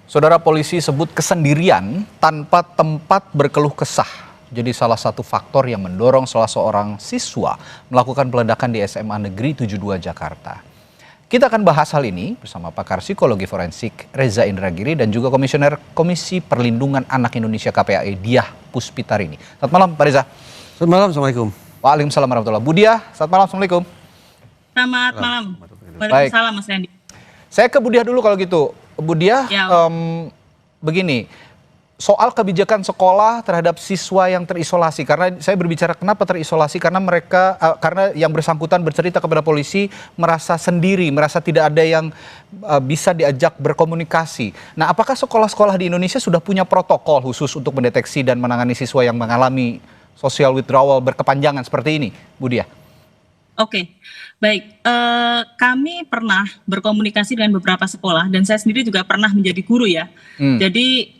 Saudara, polisi sebut kesendirian tanpa tempat berkeluh kesah jadi salah satu faktor yang mendorong salah seorang siswa melakukan peledakan di SMA Negeri 72 Jakarta. Kita akan bahas hal ini bersama pakar psikologi forensik Reza Indragiri dan juga Komisioner Komisi Perlindungan Anak Indonesia KPAI Diah Puspitarini. Selamat malam Pak Reza. Selamat malam, Assalamualaikum. Waalaikumsalam warahmatullahi wabarakatuh. Bu Diah, selamat malam, Assalamualaikum. Selamat malam. Waalaikumsalam Mas Randy. Saya ke Bu Diah dulu kalau gitu. Bu Diah, begini, soal kebijakan sekolah terhadap siswa yang terisolasi, karena saya berbicara kenapa terisolasi, karena mereka, karena yang bersangkutan bercerita kepada polisi merasa sendiri, merasa tidak ada yang bisa diajak berkomunikasi. Nah, apakah sekolah-sekolah di Indonesia sudah punya protokol khusus untuk mendeteksi dan menangani siswa yang mengalami social withdrawal berkepanjangan seperti ini, Bu Diah? Oke, baik. Kami pernah berkomunikasi dengan beberapa sekolah dan saya sendiri juga pernah menjadi guru ya. Jadi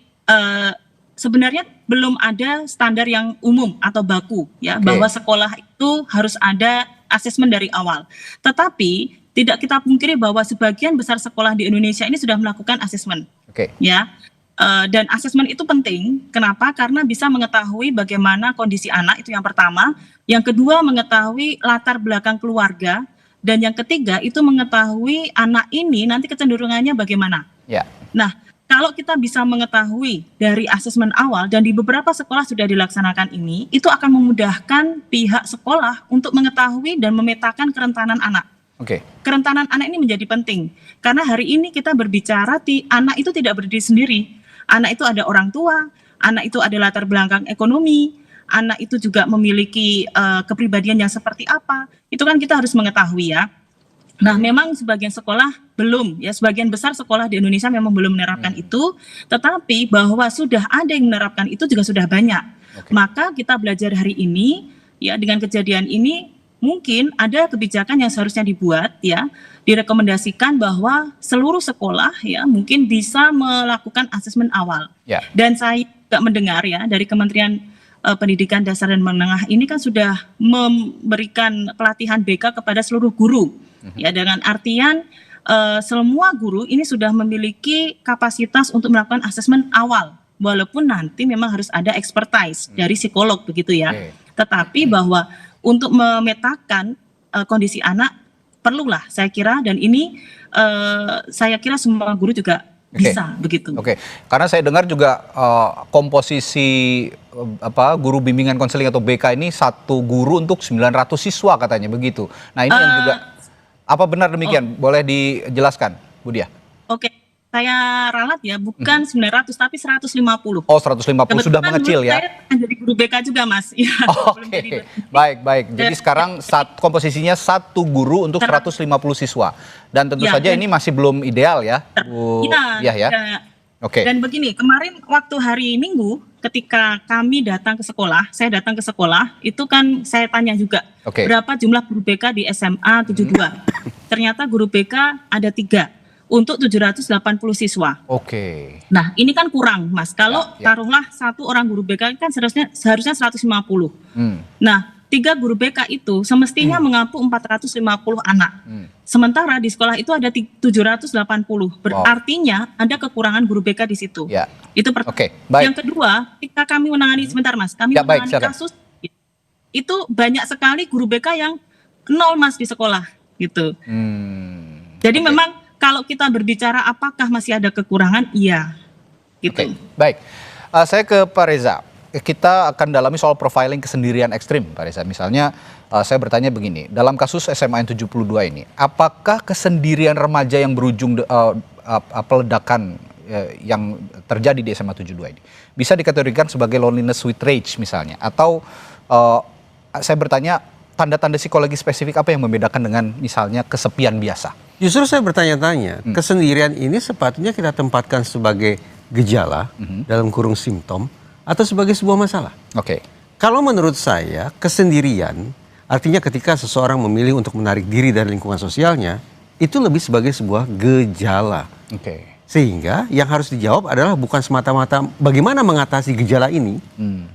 sebenarnya belum ada standar yang umum atau baku ya, bahwa sekolah itu harus ada asesmen dari awal. Tetapi tidak kita pungkiri bahwa sebagian besar sekolah di Indonesia ini sudah melakukan asesmen. Ya. Dan asesmen itu penting. Kenapa? Karena bisa mengetahui bagaimana kondisi anak, itu yang pertama. Yang kedua, mengetahui latar belakang keluarga. Dan yang ketiga, itu mengetahui anak ini nanti kecenderungannya bagaimana. Nah, kalau kita bisa mengetahui dari asesmen awal, dan di beberapa sekolah sudah dilaksanakan ini, itu akan memudahkan pihak sekolah untuk mengetahui dan memetakan kerentanan anak. Kerentanan anak ini menjadi penting. Karena hari ini kita berbicara, anak itu tidak berdiri sendiri. Anak itu ada orang tua, anak itu ada latar belakang ekonomi, anak itu juga memiliki kepribadian yang seperti apa. Itu kan kita harus mengetahui ya. Nah, memang sebagian sekolah belum ya, sebagian besar sekolah di Indonesia memang belum menerapkan itu, tetapi bahwa sudah ada yang menerapkan itu juga sudah banyak. Maka kita belajar hari ini ya, dengan kejadian ini mungkin ada kebijakan yang seharusnya dibuat ya, direkomendasikan bahwa seluruh sekolah ya mungkin bisa melakukan asesmen awal. Dan saya juga mendengar ya dari Kementerian Pendidikan Dasar dan Menengah ini kan sudah memberikan pelatihan BK kepada seluruh guru. Ya, dengan artian semua guru ini sudah memiliki kapasitas untuk melakukan asesmen awal. Walaupun nanti memang harus ada expertise dari psikolog begitu ya. Tetapi bahwa untuk memetakan kondisi anak perlulah saya kira, dan ini saya kira semua guru juga bisa begitu. Karena saya dengar juga komposisi guru bimbingan konseling atau BK ini satu guru untuk 900 siswa katanya begitu. Nah, ini yang juga apa benar demikian? Boleh dijelaskan, Bu Diah? Saya ralat ya, bukan 900 tapi 150. Oh, 150 sudah mengecil ya. Saya jadi guru BK juga, Mas. Ya, baik. Jadi sekarang komposisinya satu guru untuk 150 siswa. Dan tentu saja ini masih belum ideal ya, Bu Diah ya. Dan begini, kemarin waktu hari Minggu ketika kami datang ke sekolah, saya datang ke sekolah, itu kan saya tanya juga berapa jumlah guru BK di SMA 72. Ternyata guru BK ada 3 untuk 780 siswa. Nah, ini kan kurang, Mas. Kalau taruhlah satu orang guru BK kan seharusnya 150. Nah, 3 guru BK itu semestinya mengampu 450 anak. Sementara di sekolah itu ada 780. Berartinya ada kekurangan guru BK di situ. Itu pertama. Yang kedua, ketika kami menangani sebentar, Mas, kami menangani kasus itu banyak sekali guru BK yang 0, Mas, di sekolah gitu. Jadi memang kalau kita berbicara apakah masih ada kekurangan, iya. Gitu. Baik, saya ke Pak Reza. Kita akan dalami soal profiling kesendirian ekstrim, Pak Reza. Misalnya, saya bertanya begini, dalam kasus SMA 72 ini, apakah kesendirian remaja yang berujung peledakan yang terjadi di SMA 72 ini bisa dikategorikan sebagai loneliness with rage misalnya? Atau saya bertanya, tanda-tanda psikologi spesifik apa yang membedakan dengan misalnya kesepian biasa? Justru saya bertanya-tanya, kesendirian ini sepatutnya kita tempatkan sebagai gejala dalam kurung simptom atau sebagai sebuah masalah. Kalau menurut saya, kesendirian artinya ketika seseorang memilih untuk menarik diri dari lingkungan sosialnya, itu lebih sebagai sebuah gejala. Sehingga yang harus dijawab adalah bukan semata-mata bagaimana mengatasi gejala ini,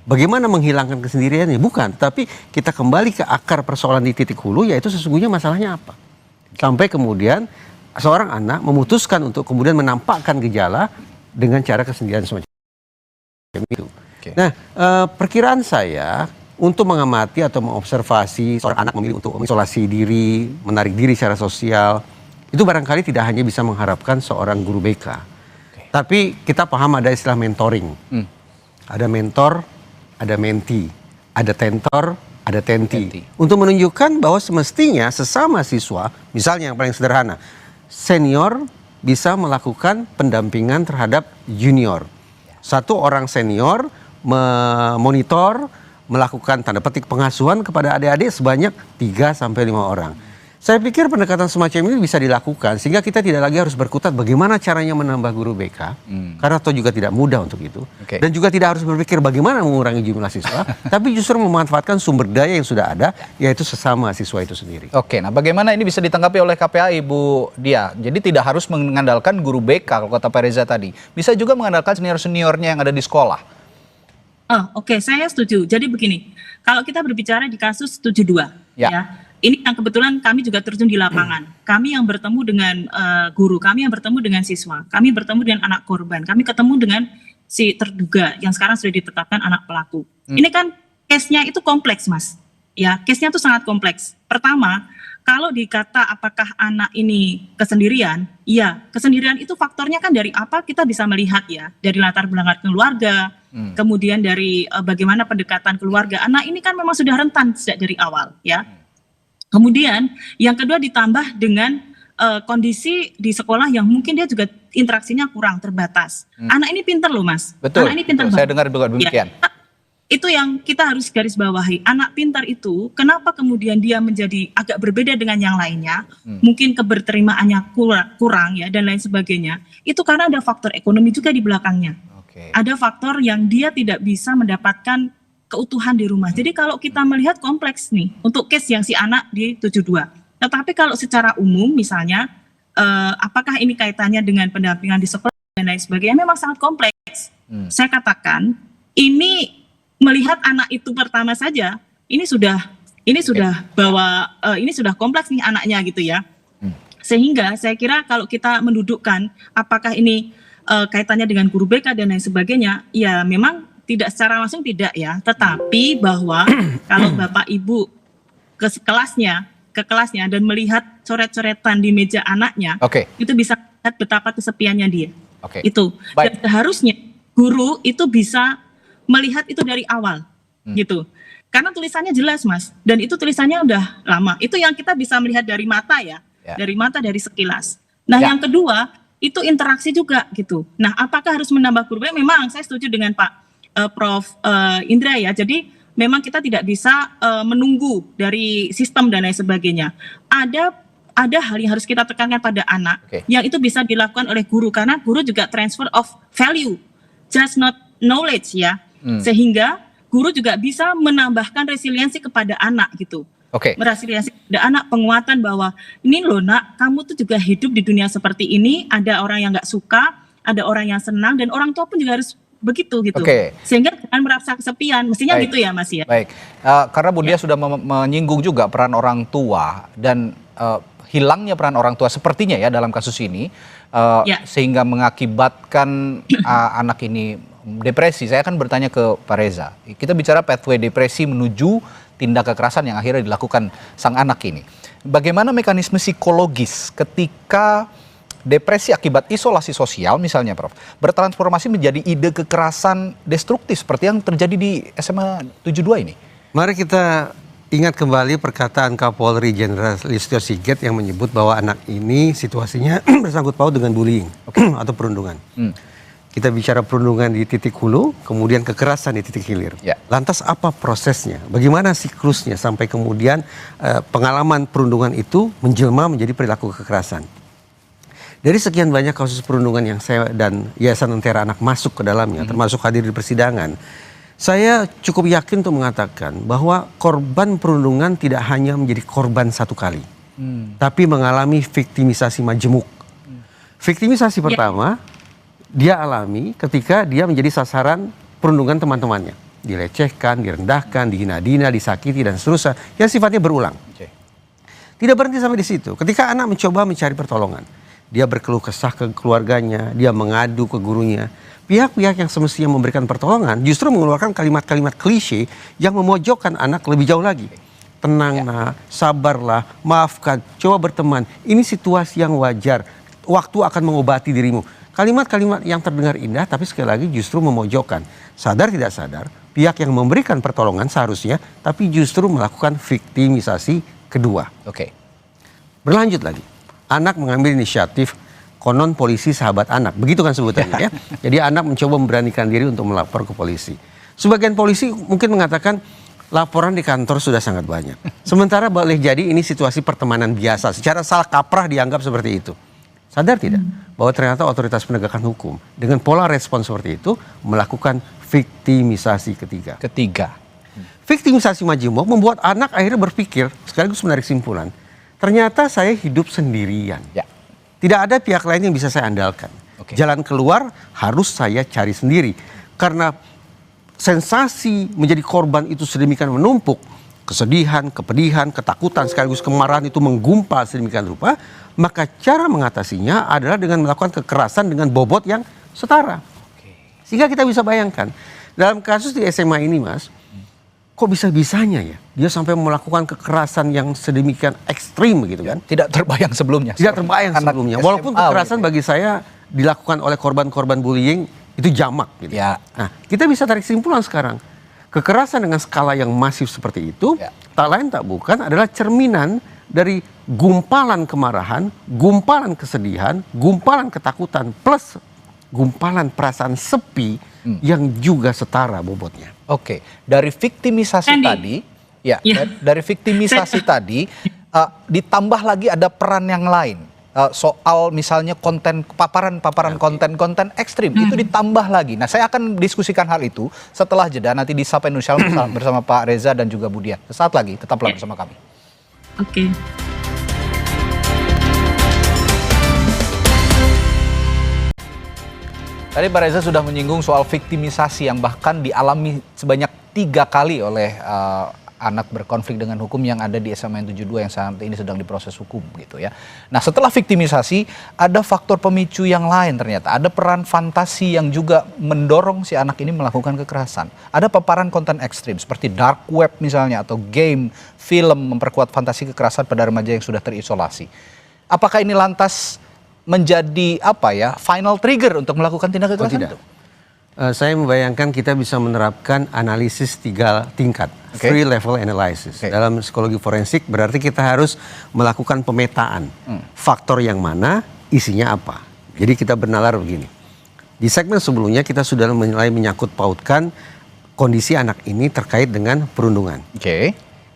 bagaimana menghilangkan kesendiriannya, bukan. Tapi kita kembali ke akar persoalan di titik hulu, yaitu sesungguhnya masalahnya apa. Sampai kemudian seorang anak memutuskan untuk kemudian menampakkan gejala dengan cara kesendirian semacam itu. Nah, perkiraan saya untuk mengamati atau mengobservasi seorang anak memilih untuk mengisolasi diri, menarik diri secara sosial, itu barangkali tidak hanya bisa mengharapkan seorang guru BK. Tapi kita paham ada istilah mentoring. Ada mentor, ada menti, ada tentor, ada tenti. Untuk menunjukkan bahwa semestinya sesama siswa, misalnya yang paling sederhana, senior bisa melakukan pendampingan terhadap junior. Satu orang senior memonitor, melakukan tanda petik pengasuhan kepada adik-adik sebanyak 3-5 orang. Saya pikir pendekatan semacam ini bisa dilakukan sehingga kita tidak lagi harus berkutat bagaimana caranya menambah guru BK, karena toh juga tidak mudah untuk itu. Dan juga tidak harus berpikir bagaimana mengurangi jumlah siswa, tapi justru memanfaatkan sumber daya yang sudah ada, yaitu sesama siswa itu sendiri. Oke, nah bagaimana ini bisa ditanggapi oleh KPAI, Bu Dia? Jadi tidak harus mengandalkan guru BK kalau kata Pak Reza tadi, bisa juga mengandalkan senior-seniornya yang ada di sekolah. Oke, saya setuju. Jadi begini, kalau kita berbicara di kasus 72, ya ini yang kebetulan kami juga terjun di lapangan. Kami yang bertemu dengan guru, kami yang bertemu dengan siswa, kami bertemu dengan anak korban, kami ketemu dengan si terduga yang sekarang sudah ditetapkan anak pelaku. Ini kan case-nya itu kompleks, Mas. Ya, case-nya itu sangat kompleks. Pertama, kalau dikata apakah anak ini kesendirian, ya kesendirian itu faktornya kan dari apa kita bisa melihat ya, dari latar belakang keluarga, kemudian dari bagaimana pendekatan keluarga. Anak ini kan memang sudah rentan sejak dari awal, ya. Kemudian yang kedua ditambah dengan kondisi di sekolah yang mungkin dia juga interaksinya kurang terbatas. Anak ini pintar loh, Mas. Betul. Anak ini pintar. Saya dengar juga demikian. Ya, itu yang kita harus garis bawahi. Anak pintar itu kenapa kemudian dia menjadi agak berbeda dengan yang lainnya? Mungkin keberterimaannya kurang ya dan lain sebagainya. Itu karena ada faktor ekonomi juga di belakangnya. Ada faktor yang dia tidak bisa mendapatkan keutuhan di rumah. Jadi kalau kita melihat kompleks nih untuk case yang si anak di 72. Tetapi kalau secara umum misalnya apakah ini kaitannya dengan pendampingan di sekolah dan lain sebagainya, memang sangat kompleks. Saya katakan ini melihat anak itu pertama saja ini sudah bahwa ini sudah kompleks nih anaknya gitu ya. Sehingga saya kira kalau kita mendudukkan apakah ini kaitannya dengan guru BK dan lain sebagainya, ya memang tidak secara langsung tidak ya, tetapi bahwa kalau Bapak Ibu ke kelasnya dan melihat coret-coretan di meja anaknya, itu bisa lihat betapa kesepiannya dia. Itu. Dan seharusnya guru itu bisa melihat itu dari awal, gitu. Karena tulisannya jelas, Mas, dan itu tulisannya udah lama. Itu yang kita bisa melihat dari mata ya. Dari mata, dari sekilas. Nah, yang kedua itu interaksi juga gitu. Nah, apakah harus menambah guru? Memang saya setuju dengan Pak Prof. Indra ya, jadi memang kita tidak bisa menunggu dari sistem dan lain sebagainya. Ada hal yang harus kita tekankan pada anak, yang itu bisa dilakukan oleh guru, karena guru juga transfer of value, just not knowledge ya, sehingga guru juga bisa menambahkan resiliensi kepada anak gitu. Resiliensi kepada anak, penguatan bahwa ini loh nak, kamu tuh juga hidup di dunia seperti ini, ada orang yang nggak suka, ada orang yang senang, dan orang tua pun juga harus begitu gitu, sehingga jangan merasa kesepian, mestinya gitu ya Mas ya. Karena Bu Dia sudah menyinggung juga peran orang tua dan hilangnya peran orang tua sepertinya ya dalam kasus ini, sehingga mengakibatkan anak ini depresi. Saya akan bertanya ke Pak Reza, kita bicara pathway depresi menuju tindak kekerasan yang akhirnya dilakukan sang anak ini. Bagaimana mekanisme psikologis ketika depresi akibat isolasi sosial misalnya Prof, bertransformasi menjadi ide kekerasan destruktif seperti yang terjadi di SMA 72 ini? Mari kita ingat kembali perkataan Kapolri Jenderal Listio Sigit yang menyebut bahwa anak ini situasinya bersangkut paut dengan bullying atau perundungan. Kita bicara perundungan di titik hulu, kemudian kekerasan di titik hilir. Lantas apa prosesnya? Bagaimana siklusnya sampai kemudian pengalaman perundungan itu menjelma menjadi perilaku kekerasan? Dari sekian banyak kasus perundungan yang saya dan Yayasan Lentera Anak masuk ke dalamnya, termasuk hadir di persidangan, saya cukup yakin untuk mengatakan bahwa korban perundungan tidak hanya menjadi korban satu kali, tapi mengalami viktimisasi majemuk. Viktimisasi pertama, dia alami ketika dia menjadi sasaran perundungan teman-temannya. Dilecehkan, direndahkan, dihina-hina, disakiti, dan seterusnya, yang sifatnya berulang. Tidak berhenti sampai di situ. Ketika anak mencoba mencari pertolongan, dia berkeluh kesah ke keluarganya, dia mengadu ke gurunya. Pihak-pihak yang semestinya memberikan pertolongan justru mengeluarkan kalimat-kalimat klise yang memojokkan anak lebih jauh lagi. Tenang nak, sabarlah, maafkan, coba berteman. Ini situasi yang wajar. Waktu akan mengobati dirimu. Kalimat-kalimat yang terdengar indah tapi sekali lagi justru memojokkan. Sadar tidak sadar, pihak yang memberikan pertolongan seharusnya tapi justru melakukan viktimisasi kedua. Oke. Berlanjut lagi. Anak mengambil inisiatif, konon polisi sahabat anak. Begitu kan sebutannya ya. Jadi anak mencoba memberanikan diri untuk melapor ke polisi. Sebagian polisi mungkin mengatakan laporan di kantor sudah sangat banyak. Sementara boleh jadi ini situasi pertemanan biasa. Secara salah kaprah dianggap seperti itu. Sadar tidak bahwa ternyata otoritas penegakan hukum dengan pola respon seperti itu melakukan viktimisasi ketiga. Viktimisasi majemuk membuat anak akhirnya berpikir sekaligus menarik simpulan. Ternyata saya hidup sendirian. Ya. Tidak ada pihak lain yang bisa saya andalkan. Jalan keluar harus saya cari sendiri. Karena sensasi menjadi korban itu sedemikian menumpuk. Kesedihan, kepedihan, ketakutan sekaligus kemarahan itu menggumpal sedemikian rupa. Maka cara mengatasinya adalah dengan melakukan kekerasan dengan bobot yang setara. Sehingga kita bisa bayangkan. Dalam kasus di SMA ini Mas. Kok bisa-bisanya ya dia sampai melakukan kekerasan yang sedemikian ekstrim gitu kan. Tidak terbayang sebelumnya. Tidak terbayang sebelumnya. Walaupun kekerasan bagi saya dilakukan oleh korban-korban bullying itu jamak gitu. Ya. Nah kita bisa tarik kesimpulan sekarang. Kekerasan dengan skala yang masif seperti itu tak lain tak bukan adalah cerminan dari gumpalan kemarahan, gumpalan kesedihan, gumpalan ketakutan plus gumpalan perasaan sepi yang juga setara bobotnya. Oke, dari viktimisasi tadi, dari viktimisasi tadi ditambah lagi ada peran yang lain soal misalnya paparan konten-konten ekstrim itu ditambah lagi. Nah, saya akan diskusikan hal itu setelah jeda nanti di Sapa Indonesia bersama Pak Reza dan juga Bu Diah. Sesaat lagi, tetaplah bersama kami. Oke. Tadi Pak Reza sudah menyinggung soal viktimisasi yang bahkan dialami sebanyak 3 kali oleh anak berkonflik dengan hukum yang ada di SMA 72 yang saat ini sedang diproses hukum gitu ya. Nah setelah viktimisasi ada faktor pemicu yang lain ternyata. Ada peran fantasi yang juga mendorong si anak ini melakukan kekerasan. Ada paparan konten ekstrim seperti dark web misalnya atau game, film memperkuat fantasi kekerasan pada remaja yang sudah terisolasi. Apakah ini lantas menjadi final trigger untuk melakukan tindak kekerasan itu? Saya membayangkan kita bisa menerapkan analisis 3 tingkat, 3 level analysis. Dalam psikologi forensik berarti kita harus melakukan pemetaan faktor yang mana, isinya apa. Jadi kita bernalar begini. Di segmen sebelumnya kita sudah mulai menyangkut pautkan kondisi anak ini terkait dengan perundungan.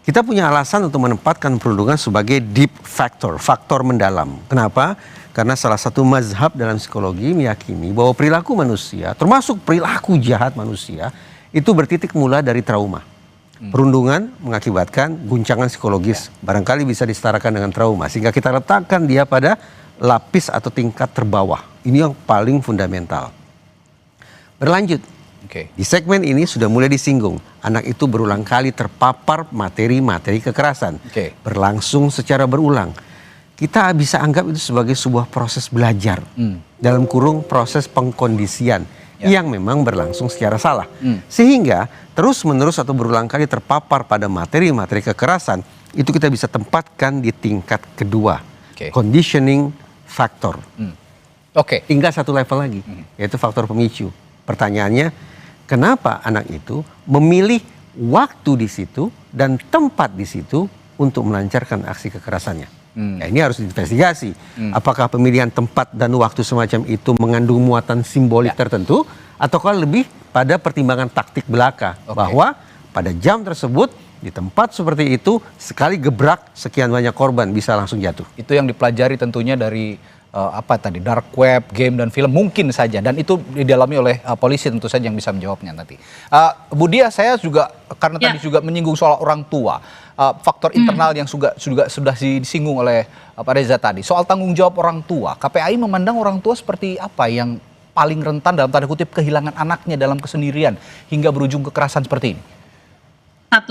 Kita punya alasan untuk menempatkan perundungan sebagai deep factor, faktor mendalam. Kenapa? Karena salah satu mazhab dalam psikologi meyakini bahwa perilaku manusia, termasuk perilaku jahat manusia, itu bertitik mula dari trauma. Perundungan mengakibatkan guncangan psikologis, barangkali bisa disetarakan dengan trauma, sehingga kita letakkan dia pada lapis atau tingkat terbawah. Ini yang paling fundamental. Berlanjut, di segmen ini sudah mulai disinggung, anak itu berulang kali terpapar materi-materi kekerasan, berlangsung secara berulang. Kita bisa anggap itu sebagai sebuah proses belajar, dalam kurung proses pengkondisian yang memang berlangsung secara salah. Sehingga terus-menerus atau berulang kali terpapar pada materi-materi kekerasan, itu kita bisa tempatkan di tingkat kedua, conditioning factor. Tinggal satu level lagi, yaitu faktor pemicu. Pertanyaannya, kenapa anak itu memilih waktu di situ dan tempat di situ untuk melancarkan aksi kekerasannya? Nah, ini harus diinvestigasi. Apakah pemilihan tempat dan waktu semacam itu mengandung muatan simbolik tertentu, ataukah lebih pada pertimbangan taktik belaka bahwa pada jam tersebut di tempat seperti itu sekali gebrak sekian banyak korban bisa langsung jatuh. Itu yang dipelajari tentunya dari dark web, game dan film mungkin saja, dan itu didalami oleh polisi tentu saja yang bisa menjawabnya nanti. Bu Diah, saya juga karena tadi juga menyinggung soal orang tua, faktor internal yang sudah disinggung oleh Pak Reza tadi soal tanggung jawab orang tua. KPAI memandang orang tua seperti apa yang paling rentan dalam tanda kutip kehilangan anaknya dalam kesendirian hingga berujung kekerasan seperti ini? 1,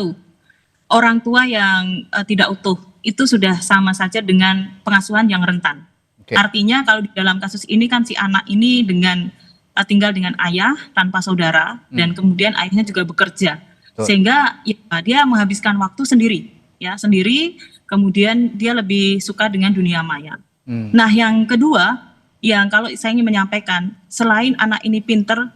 orang tua yang tidak utuh itu sudah sama saja dengan pengasuhan yang rentan. Artinya kalau di dalam kasus ini kan si anak ini tinggal dengan ayah tanpa saudara, dan kemudian ayahnya juga bekerja. Sehingga ya, dia menghabiskan waktu sendiri, kemudian dia lebih suka dengan dunia maya. Nah, yang kedua, yang kalau saya ingin menyampaikan, selain anak ini pinter,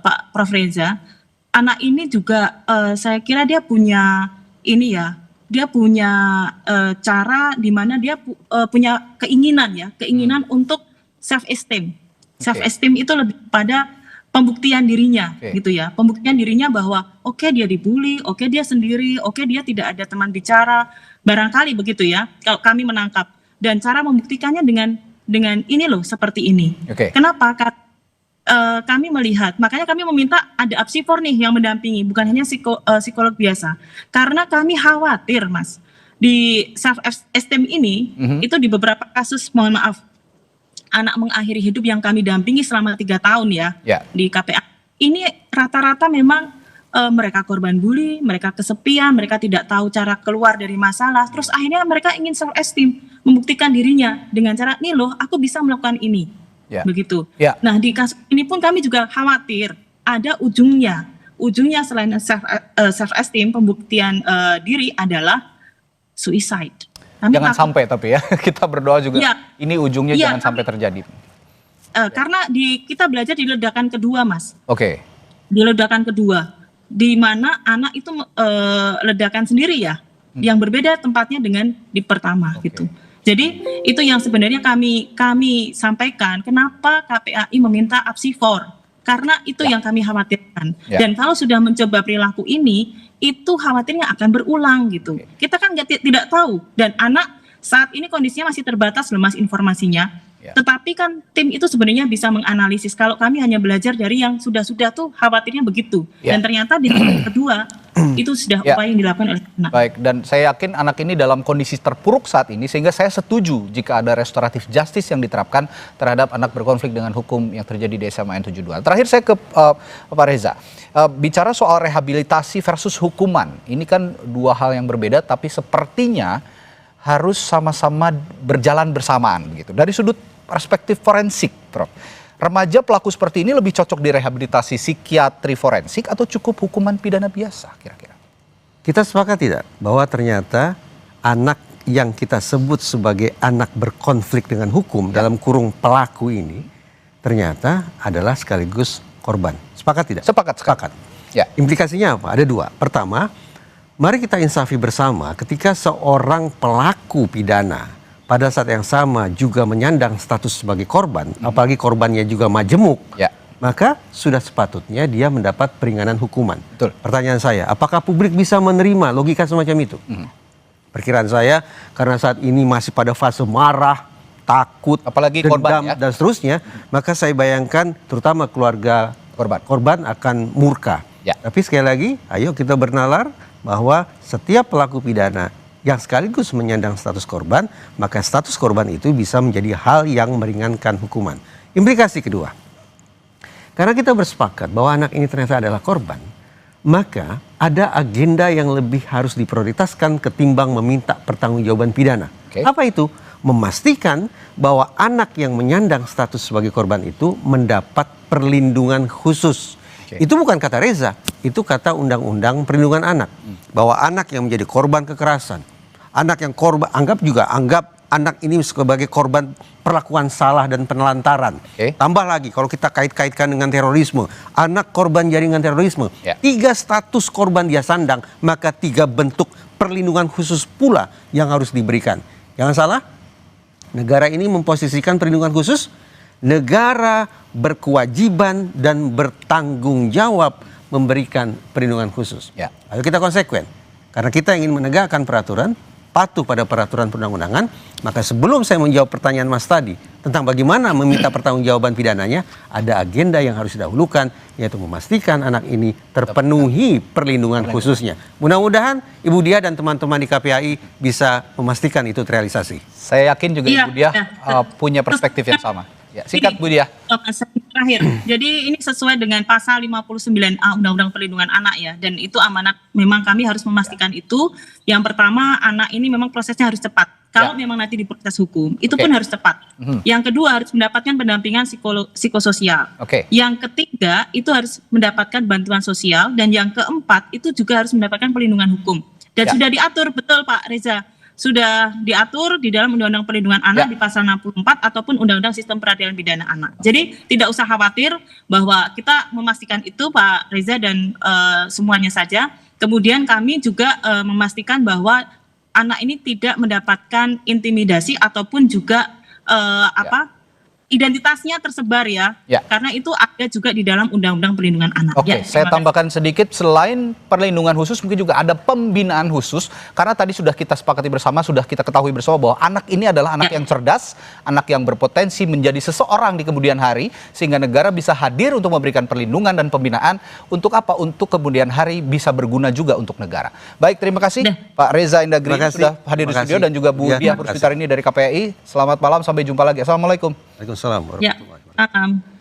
Pak Prof. Reza, anak ini juga saya kira dia punya cara di mana dia punya keinginan untuk self esteem. Self esteem itu lebih pada pembuktian dirinya, gitu ya. Pembuktian dirinya bahwa dia dibully, dia sendiri, dia tidak ada teman bicara, barangkali begitu ya. Kalau kami menangkap, dan cara membuktikannya dengan ini loh, seperti ini. Kenapa? Kami melihat, makanya kami meminta ada apsifor nih yang mendampingi, bukan hanya psikolog biasa. Karena kami khawatir, Mas, di self esteem ini itu di beberapa kasus, mohon maaf, anak mengakhiri hidup yang kami dampingi selama 3 tahun di KPA. Ini rata-rata memang mereka korban bully, mereka kesepian, mereka tidak tahu cara keluar dari masalah. Terus akhirnya mereka ingin self esteem, membuktikan dirinya dengan cara, nih loh, aku bisa melakukan ini. Begitu. Nah, di kasus ini pun kami juga khawatir ada ujungnya selain self esteem, pembuktian diri adalah suicide. Jangan sampai, tapi ya kita berdoa juga ini ujungnya jangan sampai terjadi. Karena kita belajar di ledakan kedua, Mas. Di ledakan kedua, di mana anak itu ledakan sendiri ya, yang berbeda tempatnya dengan di pertama gitu. Jadi itu yang sebenarnya kami sampaikan, kenapa KPAI meminta apsifor, karena itu yang kami khawatirkan. Dan kalau sudah mencoba perilaku ini, itu khawatirnya akan berulang gitu. Kita kan tidak tahu, dan anak saat ini kondisinya masih terbatas loh, Mas, informasinya. Tetapi kan tim itu sebenarnya bisa menganalisis. Kalau kami hanya belajar dari yang sudah-sudah tuh khawatirnya begitu. Dan ternyata di kedua itu sudah upaya yang dilakukan oleh anak. Baik, dan saya yakin anak ini dalam kondisi terpuruk saat ini, sehingga saya setuju jika ada restoratif justice yang diterapkan terhadap anak berkonflik dengan hukum yang terjadi di SMA N 72. Terakhir saya ke Pak Reza. Bicara soal rehabilitasi versus hukuman, ini kan dua hal yang berbeda, tapi sepertinya harus sama-sama berjalan bersamaan begitu. Dari sudut perspektif forensik, Prof, remaja pelaku seperti ini lebih cocok direhabilitasi psikiatri forensik atau cukup hukuman pidana biasa kira-kira? Kita sepakat tidak bahwa ternyata anak yang kita sebut sebagai anak berkonflik dengan hukum dalam kurung pelaku ini ternyata adalah sekaligus korban. Sepakat tidak? Sepakat. Implikasinya apa? Ada dua. Pertama, mari kita insafi bersama ketika seorang pelaku pidana pada saat yang sama juga menyandang status sebagai korban, apalagi korbannya juga majemuk, maka sudah sepatutnya dia mendapat peringanan hukuman. Pertanyaan saya, apakah publik bisa menerima logika semacam itu? Perkiraan saya, karena saat ini masih pada fase marah, takut, apalagi dendam, korban dan seterusnya, maka saya bayangkan terutama keluarga korban akan murka. Tapi sekali lagi, ayo kita bernalar bahwa setiap pelaku pidana yang sekaligus menyandang status korban, maka status korban itu bisa menjadi hal yang meringankan hukuman. Implikasi kedua, karena kita bersepakat bahwa anak ini ternyata adalah korban, maka ada agenda yang lebih harus diprioritaskan ketimbang meminta pertanggungjawaban pidana. Apa itu? Memastikan bahwa anak yang menyandang status sebagai korban itu mendapat perlindungan khusus. Itu bukan kata Reza, itu kata Undang-Undang Perlindungan Anak. Bahwa anak yang menjadi korban kekerasan, anak yang anggap anak ini sebagai korban perlakuan salah dan penelantaran. Tambah lagi kalau kita kait-kaitkan dengan terorisme, anak korban jaringan terorisme, 3 status korban dia sandang, maka 3 bentuk perlindungan khusus pula yang harus diberikan. Jangan salah, negara ini memposisikan perlindungan khusus, negara berkewajiban dan bertanggung jawab memberikan perlindungan khusus. Ayo kita konsekuen, karena kita ingin menegakkan peraturan, patuh pada peraturan perundang-undangan. Maka sebelum saya menjawab pertanyaan Mas tadi tentang bagaimana meminta pertanggungjawaban pidananya, ada agenda yang harus didahulukan, yaitu memastikan anak ini terpenuhi perlindungan khususnya. Mudah-mudahan Ibu Diah dan teman-teman di KPAI bisa memastikan itu terrealisasi. Saya yakin juga Ibu Diah punya perspektif yang sama. Singkat Bu Diah. Terakhir, jadi ini sesuai dengan pasal 59A Undang-Undang Perlindungan Anak ya, dan itu amanat memang kami harus memastikan itu. Yang pertama, anak ini memang prosesnya harus cepat. kalau memang nanti diproses hukum, itu pun harus tepat. Yang kedua harus mendapatkan pendampingan psikososial. Yang ketiga itu harus mendapatkan bantuan sosial, dan yang keempat itu juga harus mendapatkan perlindungan hukum. Dan sudah diatur, betul Pak Reza, sudah diatur di dalam Undang-Undang Perlindungan Anak di pasal 64 ataupun Undang-Undang Sistem Peradilan Pidana Anak. Jadi tidak usah khawatir bahwa kita memastikan itu Pak Reza dan semuanya saja. Kemudian kami juga memastikan bahwa anak ini tidak mendapatkan intimidasi ataupun juga identitasnya tersebar ya, karena itu ada juga di dalam Undang-Undang Perlindungan Anak. Saya tambahkan sedikit, selain perlindungan khusus mungkin juga ada pembinaan khusus, karena tadi sudah kita sepakati bersama, sudah kita ketahui bersama bahwa anak ini adalah anak yang cerdas, anak yang berpotensi menjadi seseorang di kemudian hari, sehingga negara bisa hadir untuk memberikan perlindungan dan pembinaan untuk apa? Untuk kemudian hari bisa berguna juga untuk negara. Baik, terima kasih Pak Reza Indragiri sudah hadir di studio, dan juga Bu Diah Puspitarini dari KPAI. Selamat malam, sampai jumpa lagi. Assalamualaikum. Waalaikumsalam warahmatullahi wabarakatuh.